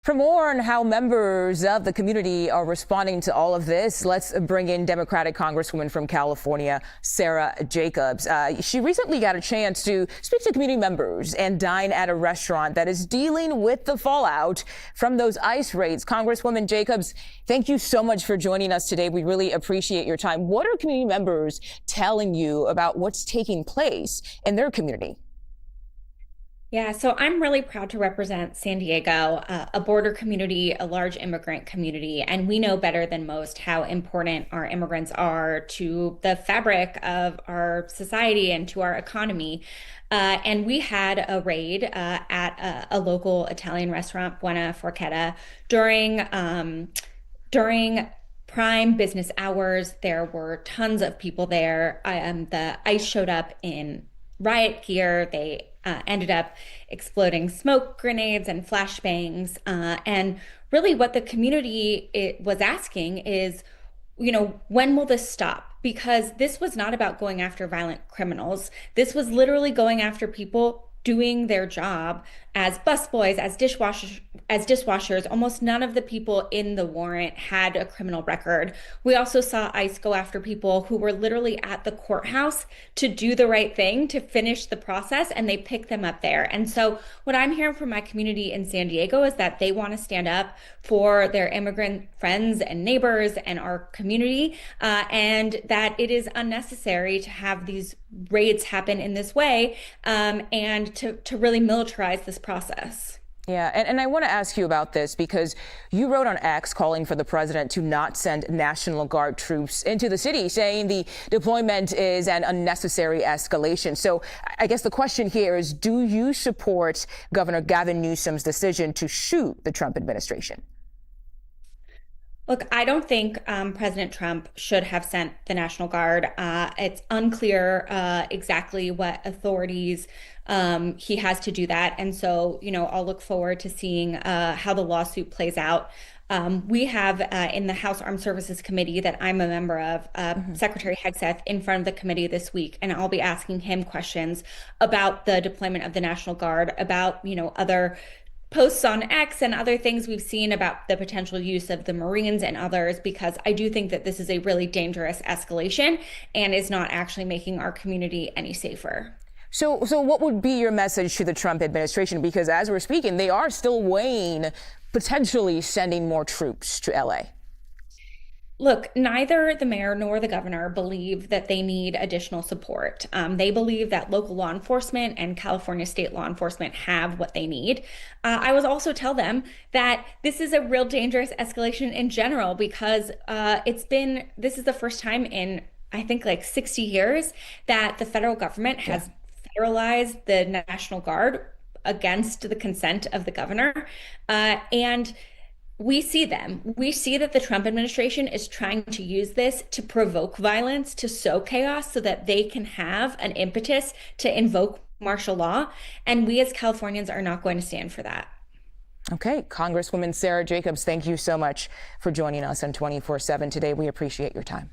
For more on how members of the community are responding to all of this, let's bring in Democratic Congresswoman from California, Sara Jacobs. She recently got a chance to speak to community members and dine at a restaurant that is dealing with the fallout from those ICE raids. Congresswoman Jacobs, thank you so much for joining us today. We really appreciate your time. What are community members telling you about what's taking place in their community? Yeah, so I'm really proud to represent San Diego, a border community, a large immigrant community, and we know better than most how important our immigrants are to the fabric of our society and to our economy. And we had a raid at a local Italian restaurant, Buona Forchetta, during prime business hours. There were tons of people there. The ICE showed up in riot gear. They ended up exploding smoke grenades and flashbangs. And really what the community was asking is, when will this stop? Because this was not about going after violent criminals. This was literally going after people doing their job as busboys, as dishwashers. Almost none of the people in the warrant had a criminal record. We also saw ICE go after people who were literally at the courthouse to do the right thing, to finish the process, and they picked them up there. And so what I'm hearing from my community in San Diego is that they want to stand up for their immigrant friends and neighbors and our community, and that it is unnecessary to have these raids happen in this way, and to really militarize this process. Yeah, and I want to ask you about this because you wrote on X calling for the president to not send National Guard troops into the city, saying the deployment is an unnecessary escalation. So I guess the question here is, do you support Governor Gavin Newsom's decision to shoot the Trump administration? Look, I don't think President Trump should have sent the National Guard. It's unclear exactly what authorities he has to do that. And so, I'll look forward to seeing how the lawsuit plays out. We have in the House Armed Services Committee that I'm a member of, Secretary Hegseth in front of the committee this week, and I'll be asking him questions about the deployment of the National Guard, about, other posts on X and other things we've seen about the potential use of the Marines and others, because I do think that this is a really dangerous escalation and is not actually making our community any safer. So what would be your message to the Trump administration? Because as we're speaking, they are still weighing potentially sending more troops to LA. Look, neither the mayor nor the governor believe that they need additional support. They believe that local law enforcement and California state law enforcement have what they need. I would also tell them that this is a real dangerous escalation in general, because this is the first time in, I think, like 60 years that the federal government has federalized the National Guard against the consent of the governor. And we see them. We see that the Trump administration is trying to use this to provoke violence, to sow chaos, so that they can have an impetus to invoke martial law. And we as Californians are not going to stand for that. Okay, Congresswoman Sara Jacobs, thank you so much for joining us on 24/7 today. We appreciate your time.